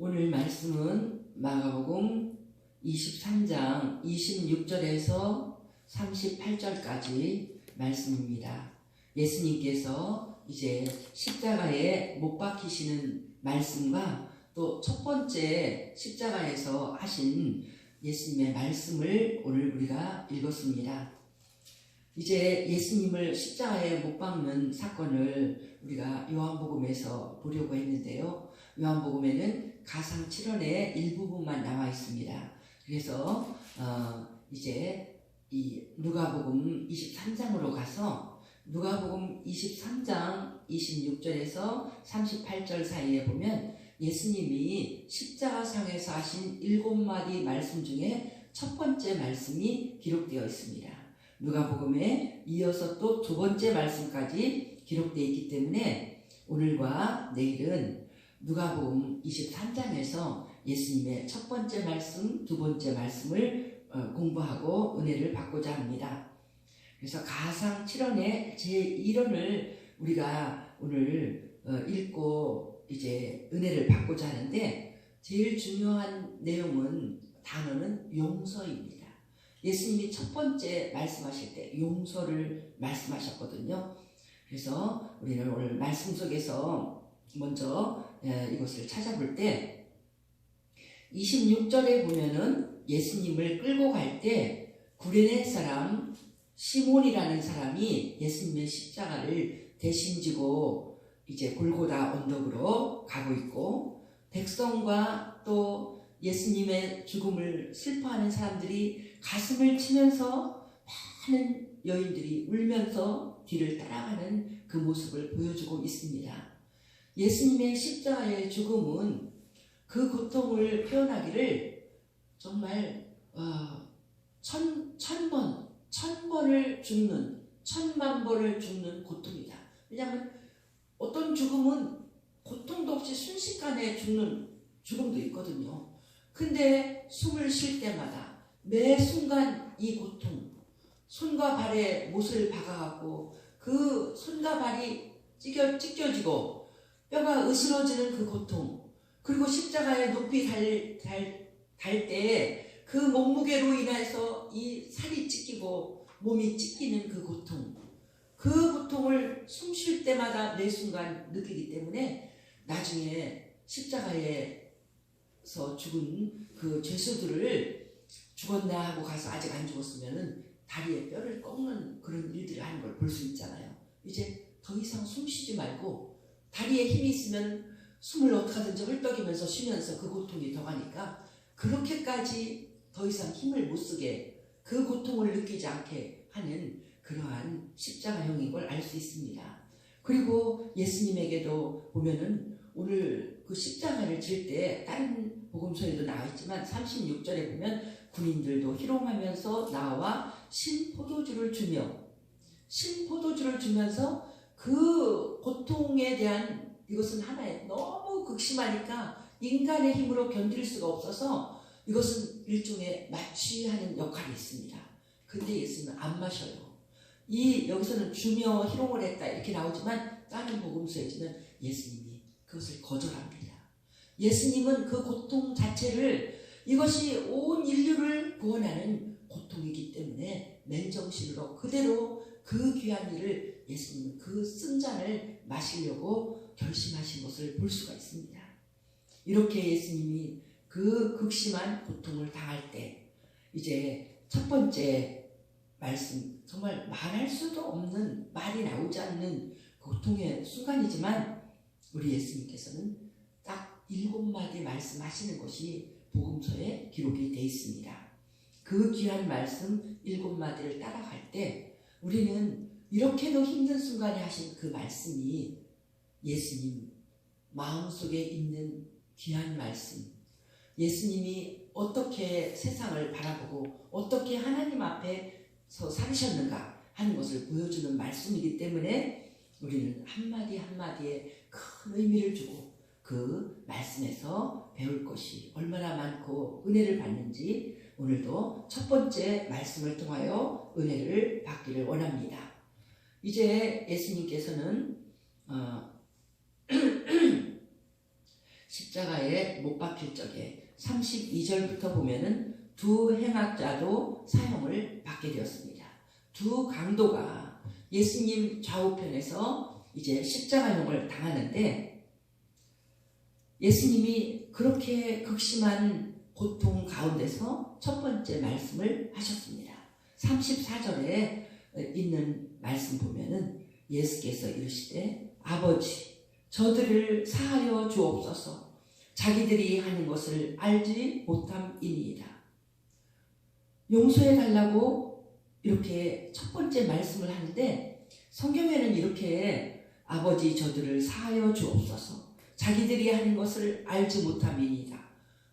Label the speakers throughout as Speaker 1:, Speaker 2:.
Speaker 1: 오늘 말씀은 마가복음 23장 26절에서 38절까지 말씀입니다. 예수님께서 이제 십자가에 못 박히시는 말씀과 또 첫 번째 십자가에서 하신 예수님의 말씀을 오늘 우리가 읽었습니다. 이제 예수님을 십자가에 못 박는 사건을 우리가 요한복음에서 보려고 했는데요. 요한복음에는 가상 7원의 일부분만 나와 있습니다. 그래서 이제 이 누가복음 23장으로 가서 누가복음 23장 26절에서 38절 사이에 보면 예수님이 십자가상에서 하신 7마디 말씀 중에 첫 번째 말씀이 기록되어 있습니다. 누가복음에 이어서 또 두 번째 말씀까지 기록되어 있기 때문에 오늘과 내일은 누가복음 23장에서 예수님의 첫 번째 말씀, 두 번째 말씀을 공부하고 은혜를 받고자 합니다. 그래서 가상 7원의 제1원을 우리가 오늘 읽고 이제 은혜를 받고자 하는데 제일 중요한 내용은 단어는 용서입니다. 예수님이 첫 번째 말씀하실 때 용서를 말씀하셨거든요. 그래서 우리는 오늘 말씀 속에서 먼저 이것을 찾아볼 때 26절에 보면은 예수님을 끌고 갈 때 구레네 사람 시몬이라는 사람이 예수님의 십자가를 대신 지고 이제 골고다 언덕으로 가고 있고 백성과 또 예수님의 죽음을 슬퍼하는 사람들이 가슴을 치면서 많은 여인들이 울면서 뒤를 따라가는 그 모습을 보여주고 있습니다. 예수님의 십자가의 죽음은 그 고통을 표현하기를 정말 천번을 죽는, 10,000,000번을 죽는 고통이다. 왜냐하면 어떤 죽음은 고통도 없이 순식간에 죽는 죽음도 있거든요. 근데 숨을 쉴 때마다 매 순간 이 고통, 손과 발에 못을 박아갖고 그 손과 발이 찢겨지고 뼈가 으스러지는 그 고통, 그리고 십자가에 높이 달 때에 그 몸무게로 인해서 이 살이 찢기고 몸이 찢기는 그 고통, 그 고통을 숨 쉴 때마다 매 순간 느끼기 때문에 나중에 십자가에서 죽은 그 죄수들을 죽었나 하고 가서 아직 안 죽었으면은 다리에 뼈를 꺾는 그런 일들을 하는 걸 볼 수 있잖아요. 이제 더 이상 숨 쉬지 말고 다리에 힘이 있으면 숨을 어떻게든지 헐떡이면서 쉬면서 그 고통이 더 가니까 그렇게까지 더 이상 힘을 못 쓰게 그 고통을 느끼지 않게 하는 그러한 십자가형인 걸 알 수 있습니다. 그리고 예수님에게도 보면은 오늘 그 십자가를 질 때 다른 복음서에도 나와 있지만 36절에 보면 군인들도 희롱하면서 나와 신포도주를 주면서 그 고통에 대한 이것은 하나의 너무 극심하니까 인간의 힘으로 견딜 수가 없어서 이것은 일종의 마취하는 역할이 있습니다. 근데 예수님은 안 마셔요. 여기서는 주며 희롱을 했다 이렇게 나오지만 다른 복음서에서는 예수님이 그것을 거절합니다. 예수님은 그 고통 자체를 이것이 온 인류를 구원하는 고통이기 때문에 맨정신으로 그대로 그 귀한 일을 예수님은 그 쓴 잔을 마시려고 결심하신 것을 볼 수가 있습니다. 이렇게 예수님이 그 극심한 고통을 당할 때 이제 첫 번째 말씀, 정말 말할 수도 없는, 말이 나오지 않는 고통의 순간이지만 우리 예수님께서는 딱 7마디 말씀하시는 것이 복음서에 기록이 되어 있습니다. 그 귀한 말씀 7마디를 따라갈 때 우리는 이렇게도 힘든 순간에 하신 그 말씀이 예수님 마음속에 있는 귀한 말씀, 예수님이 어떻게 세상을 바라보고 어떻게 하나님 앞에서 살으셨는가 하는 것을 보여주는 말씀이기 때문에 우리는 한마디 한마디에 큰 의미를 주고 그 말씀에서 배울 것이 얼마나 많고 은혜를 받는지 오늘도 첫 번째 말씀을 통하여 은혜를 받기를 원합니다. 이제 예수님께서는 십자가에 못 박힐 적에 32절부터 보면은 두 행악자도 사형을 받게 되었습니다. 두 강도가 예수님 좌우편에서 이제 십자가형을 당하는데, 예수님이 그렇게 극심한 고통 가운데서 첫 번째 말씀을 하셨습니다. 34절에 있는 말씀 보면은 예수께서 이르시되 아버지 저들을 사하여 주옵소서 자기들이 하는 것을 알지 못함이니이다. 용서해 달라고 이렇게 첫 번째 말씀을 하는데, 성경에는 이렇게 아버지 저들을 사하여 주옵소서 자기들이 하는 것을 알지 못함이니이다,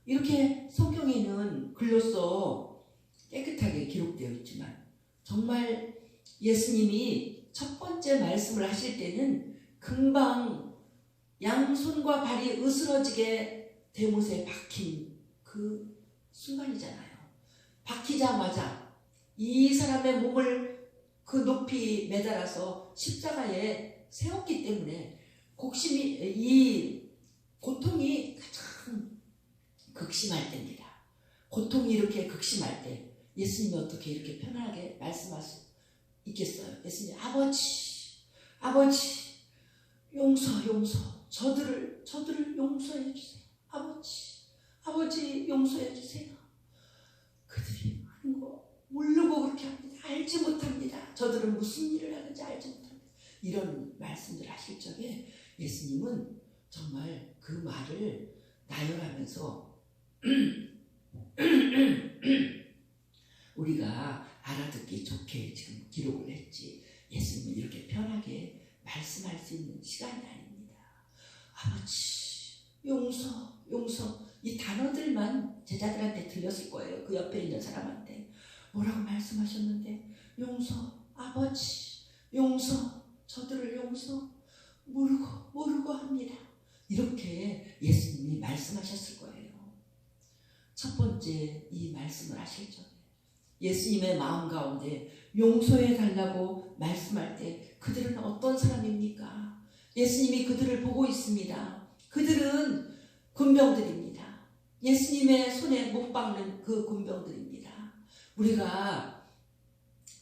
Speaker 1: 이렇게 성경에는 글로써 깨끗하게 기록되어 있지만, 정말 예수님이 첫 번째 말씀을 하실 때는 금방 양손과 발이 으스러지게 대못에 박힌 그 순간이잖아요. 박히자마자 이 사람의 몸을 그 높이 매달아서 십자가에 세웠기 때문에 이 고통이 가장 극심할 때입니다. 고통이 이렇게 극심할 때 예수님이 어떻게 이렇게 편안하게 말씀할 수 있겠어요? 예수님, 아버지 용서 저들을 용서해 주세요. 아버지 용서해 주세요. 그들이 하는 거 모르고 그렇게 합니다. 알지 못합니다. 저들은 무슨 일을 하는지 알지 못합니다. 이런 말씀들 하실 적에 예수님은 정말 그 말을 나열하면서 우리가 알아듣기 좋게 지금 기록을 했지, 예수님은 이렇게 편하게 말씀할 수 있는 시간이 아닙니다. 아버지 용서 이 단어들만 제자들한테 들렸을 거예요. 그 옆에 있는 사람한테 뭐라고 말씀하셨는데, 아버지 용서 저들을 용서 모르고 합니다, 이렇게 예수님이 말씀하셨을 거예요. 첫 번째 이 말씀을 하실 적에 예수님의 마음 가운데 용서해 달라고 말씀할 때 그들은 어떤 사람입니까? 예수님이 그들을 보고 있습니다. 그들은 군병들입니다. 예수님의 손에 못 박는 그 군병들입니다. 우리가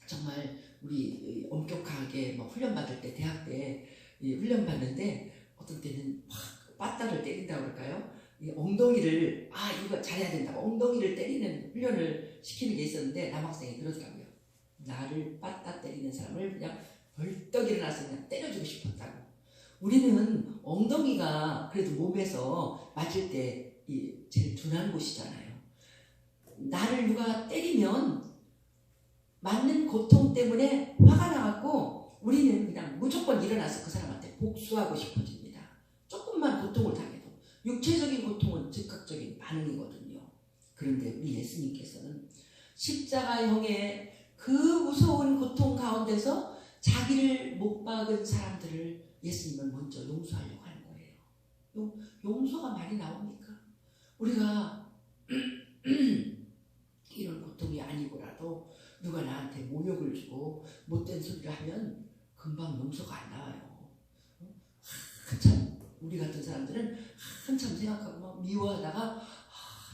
Speaker 1: 정말 우리 엄격하게 훈련 받을 때, 대학 때 훈련 받는데 어떤 때는 막 빠따를 때린다고 그럴까요? 이 엉덩이를 이거 잘해야 된다고 엉덩이를 때리는 훈련을 시키는 게 있었는데, 남학생이 그러더라고요. 나를 빠따 때리는 사람을 그냥 벌떡 일어나서 그냥 때려주고 싶었다고. 우리는 엉덩이가 그래도 몸에서 맞을 때 제일 둔한 곳이잖아요. 나를 누가 때리면 맞는 고통 때문에 화가 나갖고 우리는 그냥 무조건 일어나서 그 사람한테 복수하고 싶어집니다. 조금만 고통을 당해도. 육체적인 고통은 즉각적인 반응이거든요. 그런데 우리 예수님께서는 십자가형의 그 무서운 고통 가운데서 자기를 못 박은 사람들을 예수님은 먼저 용서하려고 하는 거예요. 용서가 많이 나옵니까? 우리가 이런 고통이 아니고라도 누가 나한테 모욕을 주고 못된 소리를 하면 금방 용서가 안 나와요. 한참 우리 같은 사람들은 한참 생각하고 막 미워하다가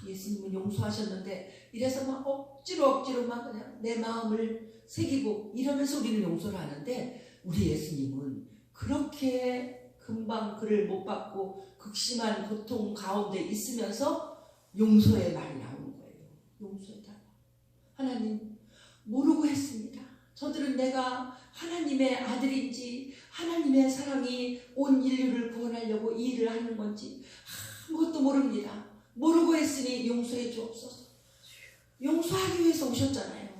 Speaker 1: 예수님은 용서하셨는데 이래서 막 억지로 막 그냥 내 마음을 새기고 이러면서 우리는 용서를 하는데, 우리 예수님은 그렇게 금방 그를 못 받고 극심한 고통 가운데 있으면서 용서의 말이 나오는 거예요. 용서해달라. 하나님, 모르고 했습니다. 저들은 내가 하나님의 아들인지 하나님의 사랑이 온 인류를 구원하려고 이 일을 하는 건지 아무것도 모릅니다. 모르고 했으니 용서해 주옵소서. 용서하기 위해서 오셨잖아요.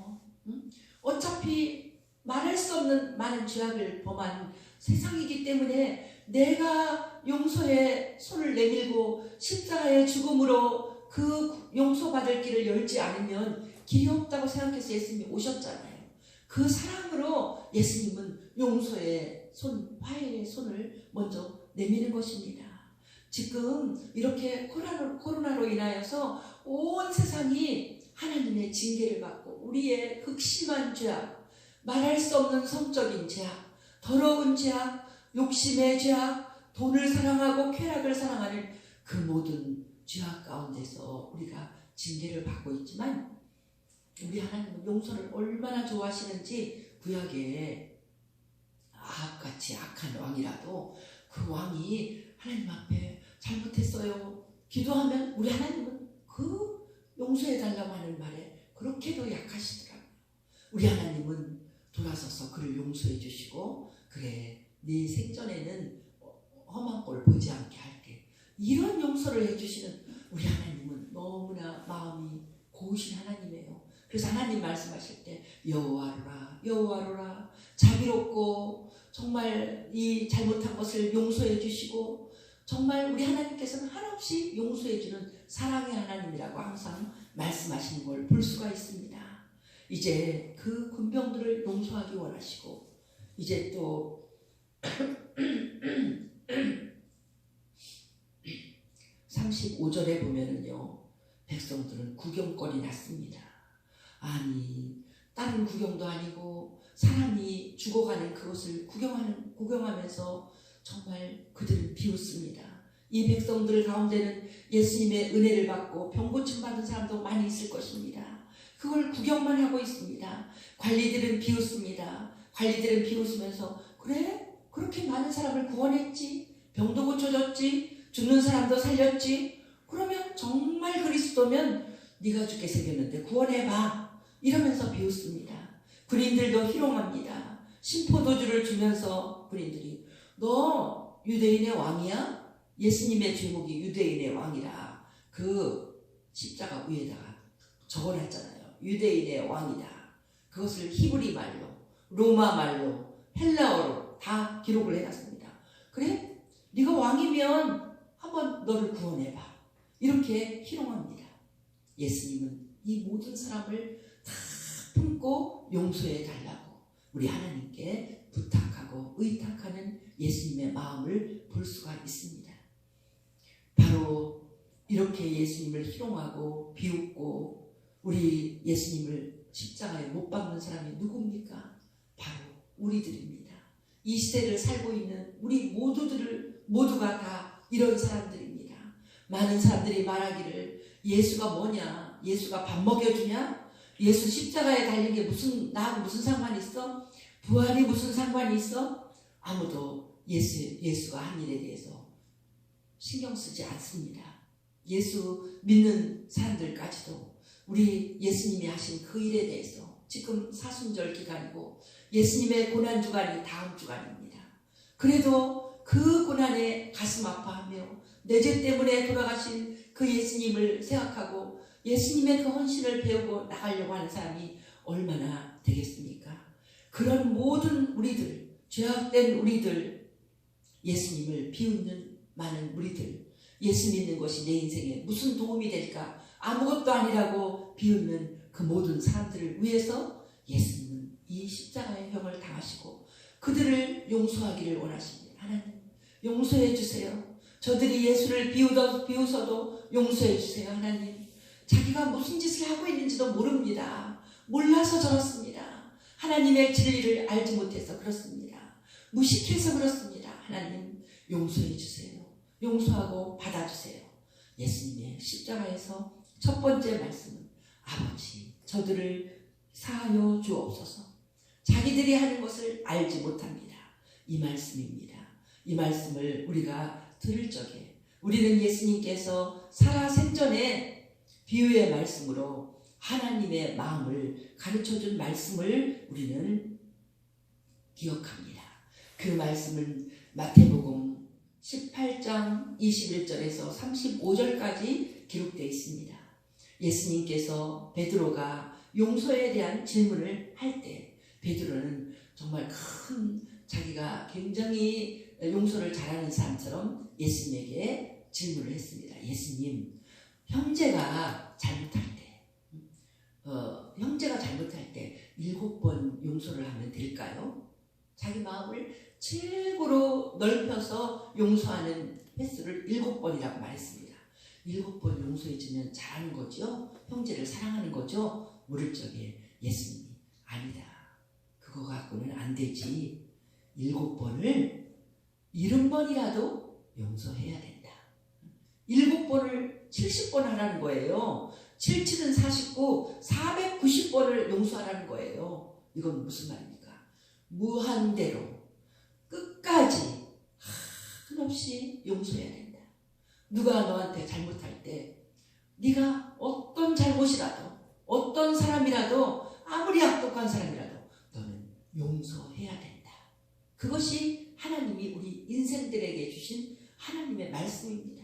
Speaker 1: 어차피 말할 수 없는 많은 죄악을 범한 세상이기 때문에 내가 용서의 손을 내밀고 십자가의 죽음으로 그 용서받을 길을 열지 않으면 길이 없다고 생각해서 예수님이 오셨잖아요. 그 사랑으로 예수님은 용서의 손, 화해의 손을 먼저 내미는 것입니다. 지금 이렇게 코로나로 인하여서 온 세상이 하나님의 징계를 받고 우리의 극심한 죄악, 말할 수 없는 성적인 죄악, 더러운 죄악, 욕심의 죄악, 돈을 사랑하고 쾌락을 사랑하는 그 모든 죄악 가운데서 우리가 징계를 받고 있지만 우리 하나님은 용서를 얼마나 좋아하시는지 구약에 아합같이 악한 왕이라도 그 왕이 하나님 앞에 잘못했어요 기도하면 우리 하나님은 그 용서해달라고 하는 말에 그렇게도 약하시더라고요. 우리 하나님은 돌아서서 그를 용서해 주시고 그래 네 생전에는 험한 꼴 보지 않게 할게 이런 용서를 해주시는 우리 하나님은 너무나 마음이 고우신 하나님이에요. 그래서 하나님 말씀하실 때 여호와로라 여호와로라 자비롭고 정말 이 잘못한 것을 용서해 주시고 정말 우리 하나님께서는 한없이 용서해 주는 사랑의 하나님이라고 항상 말씀하시는 걸 볼 수가 있습니다. 이제 그 군병들을 용서하기 원하시고 이제 또 35절에 보면은요 백성들은 구경거리 났습니다. 아니 다른 구경도 아니고 사람이 죽어가는 그것을 구경하면서 정말 그들은 비웃습니다. 이 백성들 가운데는 예수님의 은혜를 받고 병고침 받은 사람도 많이 있을 것입니다. 그걸 구경만 하고 있습니다. 관리들은 비웃습니다. 관리들은 비웃으면서 그래? 그렇게 많은 사람을 구원했지? 병도 고쳐줬지? 죽는 사람도 살렸지? 그러면 정말 그리스도면 네가 죽게 생겼는데 구원해봐. 이러면서 비웃습니다. 군인들도 희롱합니다. 심포도주를 주면서 군인들이 너 유대인의 왕이야? 예수님의 제목이 유대인의 왕이라 그 십자가 위에다가 적어놨잖아요. 유대인의 왕이다. 그것을 히브리 말로 로마 말로 헬라어로 다 기록을 해놨습니다. 그래? 네가 왕이면 한번 너를 구원해봐. 이렇게 희롱합니다. 예수님은 이 모든 사람을 다 품고 용서해 달라고 우리 하나님께 부탁하고 의탁하는 예수님의 마음을 볼 수가 있습니다. 바로 이렇게 예수님을 희롱하고 비웃고 우리 예수님을 십자가에 못 박는 사람이 누굽니까? 바로 우리들입니다. 이 시대를 살고 있는 우리 모두가 다 이런 사람들입니다. 많은 사람들이 말하기를 예수가 뭐냐? 예수가 밥 먹여주냐? 예수 십자가에 달린 게 나하고 무슨 상관이 있어? 부활이 무슨 상관이 있어? 아무도 예수가 한 일에 대해서 신경 쓰지 않습니다. 예수 믿는 사람들까지도 우리 예수님이 하신 그 일에 대해서 지금 사순절 기간이고 예수님의 고난주간이 다음 주간입니다. 그래도 그 고난에 가슴 아파하며 내 죄 때문에 돌아가신 그 예수님을 생각하고 예수님의 그 헌신을 배우고 나가려고 하는 사람이 얼마나 되겠습니까? 그런 모든 우리들, 죄악된 우리들, 예수님을 비웃는 많은 우리들, 예수 믿는 것이 내 인생에 무슨 도움이 될까? 아무것도 아니라고 비웃는 그 모든 사람들을 위해서 예수님은 이 십자가의 형을 당하시고 그들을 용서하기를 원하십니다. 하나님 용서해 주세요. 저들이 예수를 비웃어도 용서해 주세요. 하나님 자기가 무슨 짓을 하고 있는지도 모릅니다. 몰라서 저렇습니다. 하나님의 진리를 알지 못해서 그렇습니다. 무식해서 그렇습니다. 하나님 용서해 주세요. 용서하고 받아주세요. 예수님의 십자가에서 첫 번째 말씀은 아버지 저들을 사하여 주옵소서. 자기들이 하는 것을 알지 못합니다. 이 말씀입니다. 이 말씀을 우리가 들을 적에 우리는 예수님께서 살아생전에 비유의 말씀으로 하나님의 마음을 가르쳐준 말씀을 우리는 기억합니다. 그 말씀은 마태복음 18장 21절에서 35절까지 기록되어 있습니다. 예수님께서 베드로가 용서에 대한 질문을 할 때 베드로는 정말 큰 자기가 굉장히 용서를 잘하는 사람처럼 예수님에게 질문을 했습니다. 예수님, 형제가 잘못할 때 7번 용서를 하면 될까요? 자기 마음을 최고로 넓혀서 용서하는 횟수를 7번이라고 말했습니다. 7번 용서해주면 잘하는 거죠? 형제를 사랑하는 거죠? 물을 적에 예수님이 아니다. 그거 갖고는 안 되지. 7번을 70번이라도 용서해야 된다. 7번을 70번 하라는 거예요. 77은 49, 490번을 용서하라는 거예요. 이건 무슨 말입니까? 무한대로 끝까지 한없이 용서해야 된다. 누가 너한테 잘못할 때 네가 어떤 잘못이라도 어떤 사람이라도 아무리 악독한 사람이라도 너는 용서해야 된다. 그것이 하나님이 우리 인생들에게 주신 하나님의 말씀입니다.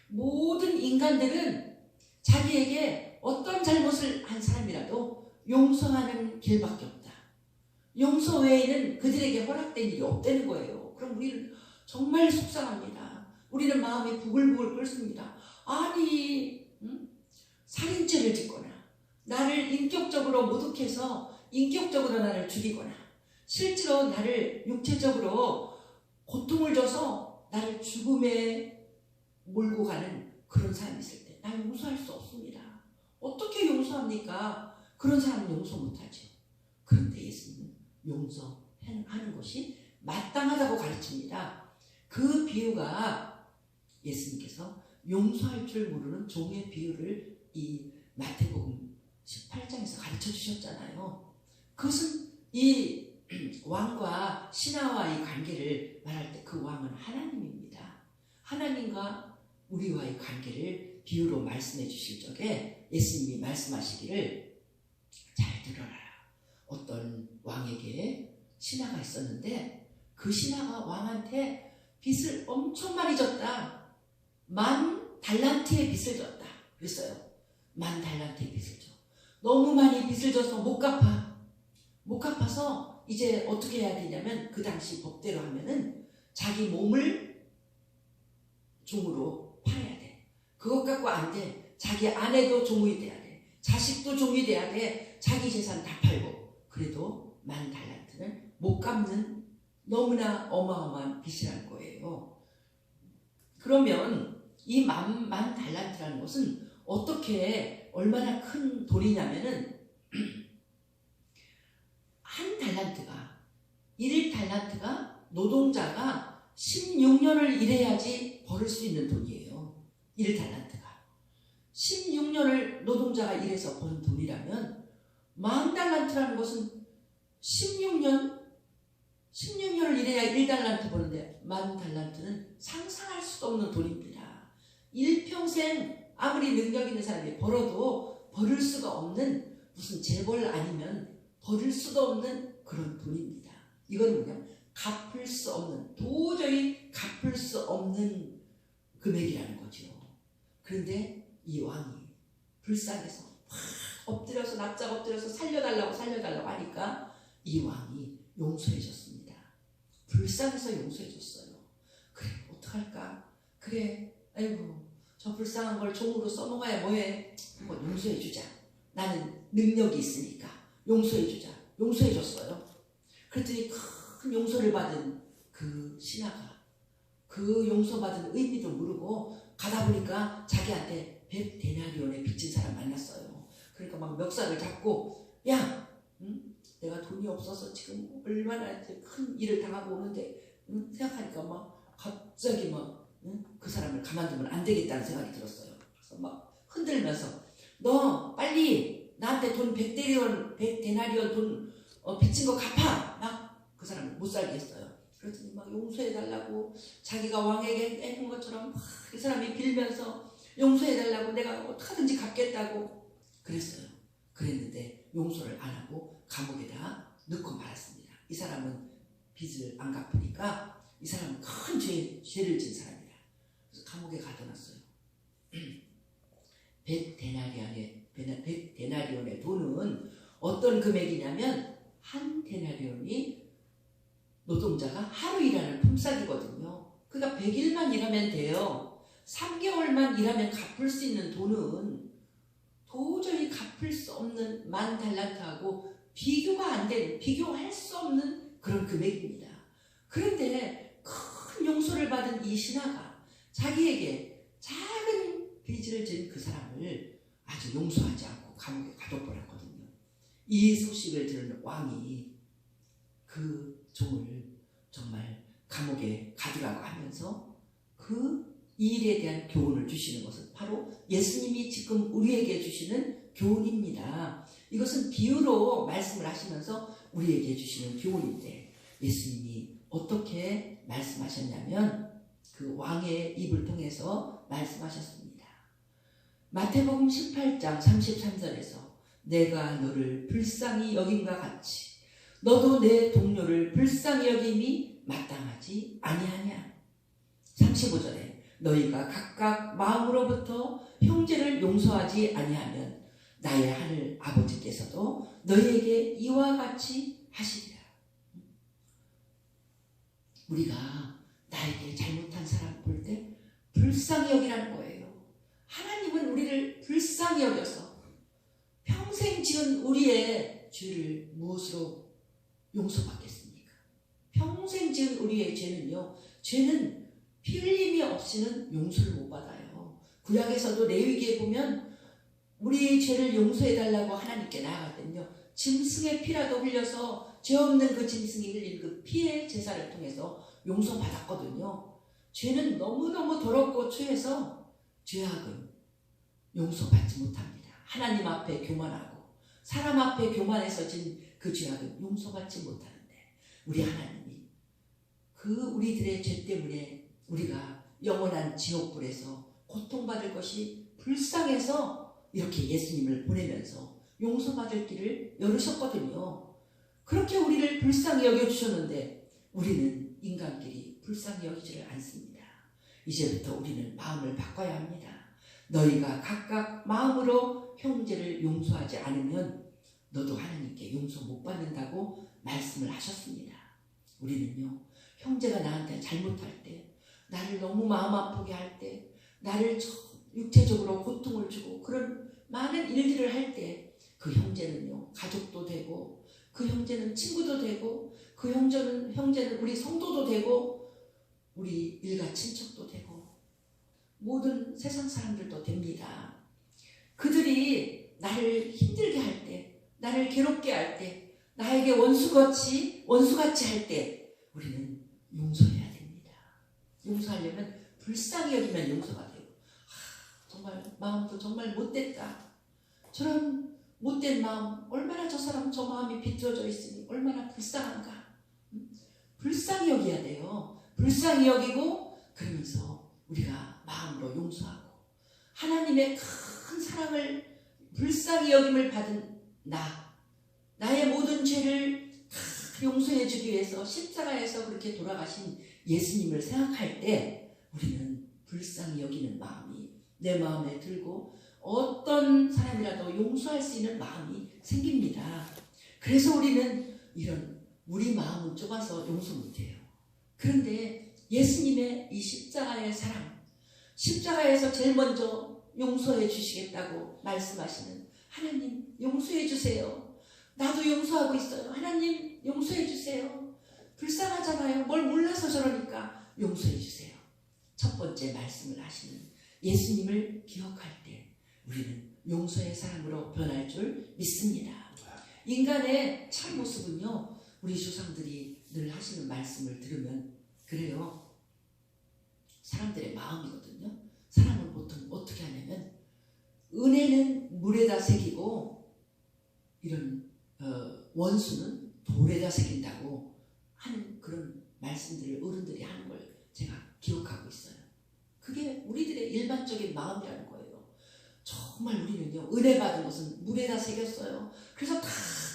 Speaker 1: 모든 인간들은 자기에게 어떤 잘못을 한 사람이라도 용서하는 길밖에 없다. 용서 외에는 그들에게 허락된 일이 없다는 거예요. 그럼 우리는 정말 속상합니다. 우리는 마음이 부글부글 끓습니다. 아니 살인죄를 짓거나 나를 인격적으로 모독해서 인격적으로 나를 죽이거나 실제로 나를 육체적으로 고통을 줘서 나를 죽음에 몰고 가는 그런 사람이 있을 때 나는 용서할 수 없습니다. 어떻게 용서합니까? 그런 사람은 용서 못하죠. 그런데 예수님은 용서하는 것이 마땅하다고 가르칩니다. 그 비유가 예수님께서 용서할 줄 모르는 종의 비유를 이 마태복음 18장에서 가르쳐 주셨잖아요. 그것은 이 왕과 신하와의 관계를 말할 때 그 왕은 하나님입니다. 하나님과 우리와의 관계를 비유로 말씀해 주실 적에 예수님이 말씀하시기를 잘 들어라. 어떤 왕에게 신하가 있었는데 그 신하가 왕한테 빚을 엄청 많이 졌다. 10,000달란트의 빚을 졌다. 그랬어요. 10,000달란트의 빚을 져. 너무 많이 빚을 져서 못 갚아서 이제 어떻게 해야 되냐면 그 당시 법대로 하면은 자기 몸을 종으로 팔아야 돼. 그것 갖고 안 돼. 자기 아내도 종이 돼야 돼. 자식도 종이 돼야 돼. 자기 재산 다 팔고. 그래도 10,000달란트는 못 갚는 너무나 어마어마한 빚이라는 거예요. 그러면 이 10,000달란트라는 것은 어떻게 얼마나 큰 돈이냐면은 한 달란트가 1달란트가 노동자가 16년을 일해야지 벌을 수 있는 돈이에요. 1달란트가 16년을 노동자가 일해서 버는 돈이라면 10,000달란트라는 것은 16년을 일해야 1달란트 버는데 10,000달란트는 상상할 수도 없는 돈입니다. 일평생 아무리 능력 있는 사람이 벌어도 벌을 수가 없는 무슨 재벌 아니면 버릴 수도 없는 그런 돈입니다. 이건 뭐냐면 갚을 수 없는, 도저히 갚을 수 없는 금액이라는 거죠. 그런데 이 왕이 불쌍해서 엎드려서 납작 엎드려서 살려달라고 하니까 이 왕이 용서해 줬습니다. 불쌍해서 용서해 줬어요. 그래 어떡할까? 그래 아이고 저 불쌍한 걸 종으로 써먹어야 뭐해. 한번 용서해 주자. 나는 능력이 있으니까 용서해주자. 용서해줬어요. 그랬더니 큰 용서를 받은 그 신하가 그 용서받은 의미도 모르고 가다 보니까 자기한테 100데나리온의 빚진 사람 만났어요. 그러니까 막 멱살을 잡고 야 내가 돈이 없어서 지금 얼마나 큰 일을 당하고 오는데 생각하니까 막 갑자기 그 사람을 가만두면 안 되겠다는 생각이 들었어요. 그래서 막 흔들면서 너 빨리 나한테 돈 100데나리온 돈 빚진 거 갚아. 막 그 사람을 못 살게 했어요. 그랬더니 막 용서해달라고 자기가 왕에게 해준 것처럼 막 이 사람이 빌면서 용서해달라고 내가 어떻게든지 갚겠다고 그랬어요. 그랬는데 용서를 안 하고 감옥에다 넣고 말았습니다. 이 사람은 빚을 안 갚으니까 이 사람은 큰 죄를 진 사람이다. 그래서 감옥에 가둬놨어요. 100데나리온의 돈은 어떤 금액이냐면 한 데나리온이 노동자가 하루 일하는 품삯이거든요. 그러니까 100일만 일하면 돼요. 3개월만 일하면 갚을 수 있는 돈은 도저히 갚을 수 없는 10,000달란트하고 비교가 안 되는, 비교할 수 없는 그런 금액입니다. 그런데 큰 용서를 받은 이 신하가 자기에게 작은 빚을 진 그 사람을 아주 용서하지 않고 감옥에 가둬버렸거든요. 이 소식을 들은 왕이 그 종을 정말 감옥에 가두라고 하면서 그 이 일에 대한 교훈을 주시는 것은 바로 예수님이 지금 우리에게 주시는 교훈입니다. 이것은 비유로 말씀을 하시면서 우리에게 주시는 교훈인데, 예수님이 어떻게 말씀하셨냐면 그 왕의 입을 통해서 말씀하셨습니다. 마태복음 18장 33절에서 내가 너를 불쌍히 여김과 같이 너도 내 동료를 불쌍히 여김이 마땅하지 아니하냐. 35절에 너희가 각각 마음으로부터 형제를 용서하지 아니하면 나의 하늘 아버지께서도 너희에게 이와 같이 하시리라. 우리가 나에게 잘못한 사람 볼 때 불쌍히 여기라는 거예요. 하나님은 우리를 불쌍히 여겨서 평생 지은 우리의 죄를 무엇으로 용서받겠습니까? 평생 지은 우리의 죄는요, 죄는 피 흘림이 없이는 용서를 못 받아요. 구약에서도 레위기에 보면 우리의 죄를 용서해달라고 하나님께 나아갔거든요. 짐승의 피라도 흘려서 죄 없는 그 짐승이 흘린 그 피의 제사를 통해서 용서받았거든요. 죄는 너무너무 더럽고 추해서 죄악은 용서받지 못합니다. 하나님 앞에 교만하고 사람 앞에 교만해서 진 그 죄악은 용서받지 못하는데, 우리 하나님이 그 우리들의 죄 때문에 우리가 영원한 지옥불에서 고통받을 것이 불쌍해서 이렇게 예수님을 보내면서 용서받을 길을 열으셨거든요. 그렇게 우리를 불쌍히 여겨주셨는데 우리는 인간끼리 불쌍히 여기지를 않습니다. 이제부터 우리는 마음을 바꿔야 합니다. 너희가 각각 마음으로 형제를 용서하지 않으면 너도 하나님께 용서 못 받는다고 말씀을 하셨습니다. 우리는요, 형제가 나한테 잘못할 때, 나를 너무 마음 아프게 할 때, 나를 육체적으로 고통을 주고 그런 많은 일들을 할 때 그 형제는요, 가족도 되고 그 형제는 친구도 되고 그 형제는 우리 성도도 되고 우리 일가 친척도 되고 모든 세상 사람들도 됩니다. 그들이 나를 힘들게 할 때, 나를 괴롭게 할 때, 나에게 원수같이 할 때 우리는 용서해야 됩니다. 용서하려면 불쌍히 여기면 용서가 돼요. 정말 마음도 정말 못됐다. 저런 못된 마음, 얼마나 저 사람 저 마음이 비틀어져 있으니 얼마나 불쌍한가. 불쌍히 여겨야 돼요. 불쌍히 여기고 그러면서 우리가 마음으로 용서하고 하나님의 큰 사랑을 불쌍히 여김을 받은 나의 모든 죄를 다 용서해 주기 위해서 십자가에서 그렇게 돌아가신 예수님을 생각할 때 우리는 불쌍히 여기는 마음이 내 마음에 들고 어떤 사람이라도 용서할 수 있는 마음이 생깁니다. 그래서 우리는 우리 마음은 좁아서 용서 못해요. 그런데 예수님의 이 십자가의 사랑, 십자가에서 제일 먼저 용서해 주시겠다고 말씀하시는 하나님 용서해 주세요. 나도 용서하고 있어요. 하나님 용서해 주세요. 불쌍하잖아요. 뭘 몰라서 저러니까 용서해 주세요. 첫 번째 말씀을 하시는 예수님을 기억할 때 우리는 용서의 사람으로 변할 줄 믿습니다. 인간의 참 모습은요, 우리 조상들이 늘 하시는 말씀을 들으면 그래요. 사람들의 마음이거든요. 사람은 보통 어떻게 하냐면 은혜는 물에다 새기고 이런 원수는 돌에다 새긴다고 하는 그런 말씀들을 어른들이 하는 걸 제가 기억하고 있어요. 그게 우리들의 일반적인 마음이라는 거예요. 정말 우리는요, 은혜 받은 것은 물에다 새겼어요. 그래서 다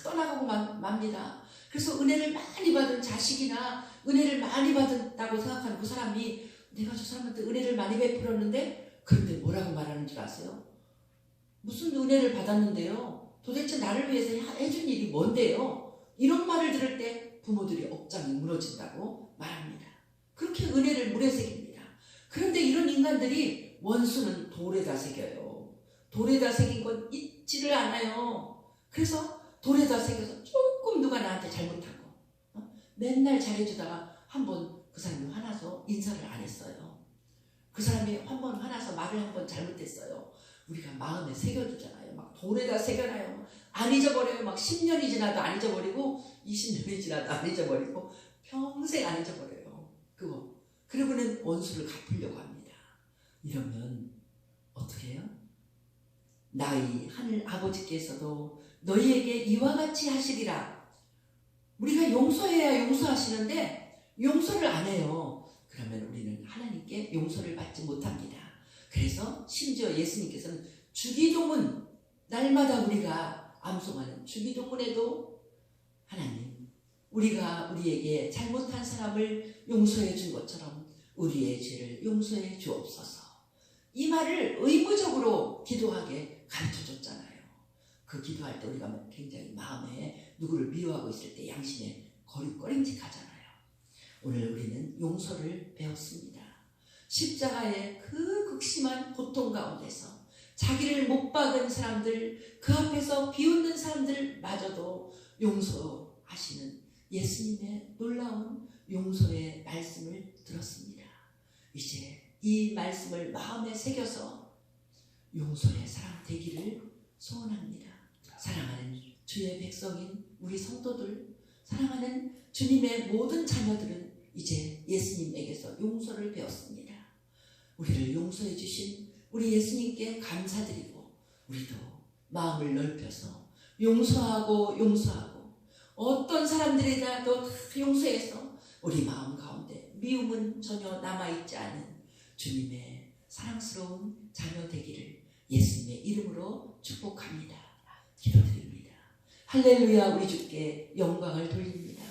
Speaker 1: 떠나가고 맙니다. 그래서 은혜를 많이 받은 자식이나 은혜를 많이 받았다고 생각하는 그 사람이 내가 저 사람한테 은혜를 많이 베풀었는데 그런데 뭐라고 말하는 줄 아세요? 무슨 은혜를 받았는데요? 도대체 나를 위해서 해준 일이 뭔데요? 이런 말을 들을 때 부모들이 억장이 무너진다고 말합니다. 그렇게 은혜를 물에 새깁니다. 그런데 이런 인간들이 원수는 돌에다 새겨요. 돌에다 새긴 건 잊지를 않아요. 그래서 돌에다 새겨서 조금 누가 나한테 잘못한 거 맨날 잘해주다가 한번 그 사람이 화나서 인사를 안 했어요. 그 사람이 한번 화나서 말을 한번 잘못했어요. 우리가 마음에 새겨두잖아요. 막 돌에다 새겨놔요. 안 잊어버려요. 막 10년이 지나도 안 잊어버리고 20년이 지나도 안 잊어버리고 평생 안 잊어버려요. 그리고는 원수를 갚으려고 합니다. 이러면 어떻게 해요? 나의 하늘 아버지께서도 너희에게 이와 같이 하시리라. 우리가 용서해야 용서하시는데 용서를 안 해요. 그러면 우리는 하나님께 용서를 받지 못합니다. 그래서 심지어 예수님께서는 주기도문, 날마다 우리가 암송하는 주기도문에도 하나님, 우리가 우리에게 잘못한 사람을 용서해 준 것처럼 우리의 죄를 용서해 주옵소서. 이 말을 의무적으로 기도하게 가르쳐 줬잖아요. 그 기도할 때 우리가 굉장히 마음에 누구를 미워하고 있을 때 양심에 꺼림직하잖아요. 오늘 우리는 용서를 배웠습니다. 십자가의 그 극심한 고통 가운데서 자기를 못 박은 사람들, 그 앞에서 비웃는 사람들마저도 용서하시는 예수님의 놀라운 용서의 말씀을 들었습니다. 이제 이 말씀을 마음에 새겨서 용서의 사람 되기를 소원합니다. 사랑하는 주의 백성인 우리 성도들, 사랑하는 주님의 모든 자녀들은 이제 예수님에게서 용서를 배웠습니다. 우리를 용서해 주신 우리 예수님께 감사드리고 우리도 마음을 넓혀서 용서하고 어떤 사람들이라도 다 용서해서 우리 마음 가운데 미움은 전혀 남아있지 않은 주님의 사랑스러운 자녀 되기를 예수님의 이름으로 축복합니다. 기도드립니다. 할렐루야. 우리 주께 영광을 돌립니다.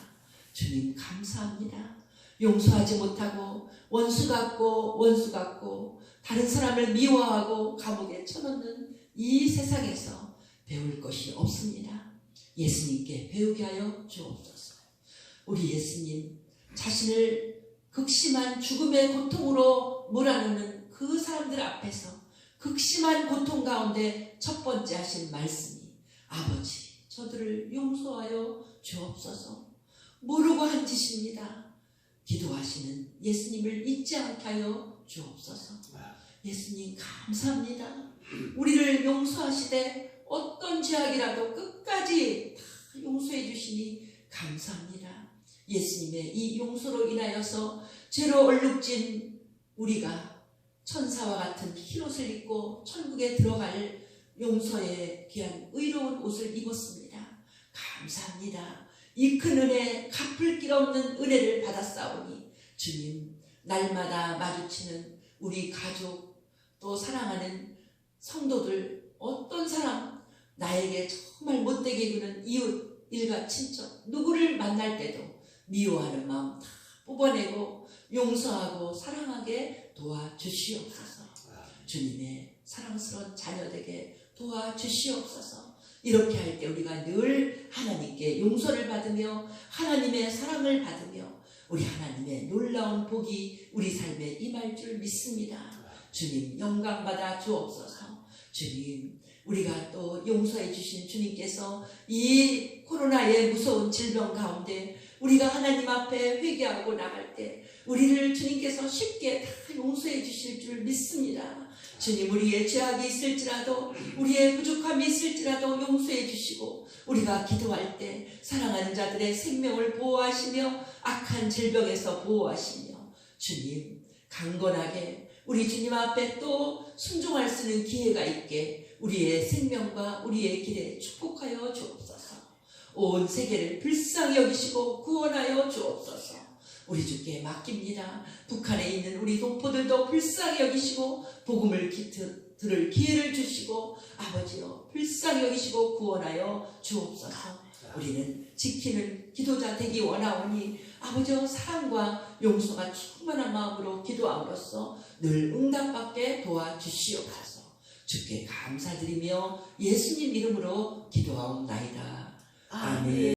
Speaker 1: 주님 감사합니다. 용서하지 못하고 원수 같고 다른 사람을 미워하고 감옥에 쳐넣는 이 세상에서 배울 것이 없습니다. 예수님께 배우게 하여 주옵소서. 우리 예수님 자신을 극심한 죽음의 고통으로 몰아넣는 그 사람들 앞에서 극심한 고통 가운데 첫 번째 하신 말씀이 아버지 저들을 용서하여 주옵소서. 모르고 한 짓입니다. 기도하시는 예수님을 잊지 않게 하여 주옵소서. 예수님 감사합니다. 우리를 용서하시되 어떤 죄악이라도 끝까지 다 용서해 주시니 감사합니다. 예수님의 이 용서로 인하여서 죄로 얼룩진 우리가 천사와 같은 흰옷을 입고 천국에 들어갈 용서의 귀한 의로운 옷을 입었습니다. 감사합니다. 이 큰 은혜, 갚을 길 없는 은혜를 받았사오니 주님, 날마다 마주치는 우리 가족, 또 사랑하는 성도들, 어떤 사람, 나에게 정말 못되게 구는 이웃, 일가, 친척, 누구를 만날 때도 미워하는 마음 다 뽑아내고 용서하고 사랑하게 도와주시옵소서. 주님의 사랑스러운 자녀되게 도와주시옵소서. 이렇게 할 때 우리가 늘 하나님께 용서를 받으며 하나님의 사랑을 받으며 우리 하나님의 놀라운 복이 우리 삶에 임할 줄 믿습니다. 주님 영광받아 주옵소서. 주님, 우리가 또 용서해 주신 주님께서 이 코로나의 무서운 질병 가운데 우리가 하나님 앞에 회개하고 나갈 때 우리를 주님께서 쉽게 다 용서해 주실 줄 믿습니다. 주님, 우리의 죄악이 있을지라도 우리의 부족함이 있을지라도 용서해 주시고 우리가 기도할 때 사랑하는 자들의 생명을 보호하시며 악한 질병에서 보호하시며 주님 강건하게 우리 주님 앞에 또 순종할 수 있는 기회가 있게 우리의 생명과 우리의 길에 축복하여 주옵소서. 온 세계를 불쌍히 여기시고 구원하여 주옵소서. 우리 주께 맡깁니다. 북한에 있는 우리 동포들도 불쌍히 여기시고 복음을 들을 기회를 주시고 아버지여 불쌍히 여기시고 구원하여 주옵소서. 우리는 지키는 기도자 되기 원하오니 아버지여 사랑과 용서가 충만한 마음으로 기도함으로써 늘 응답받게 도와주시옵소서. 주께 감사드리며 예수님 이름으로 기도하옵나이다. 아멘.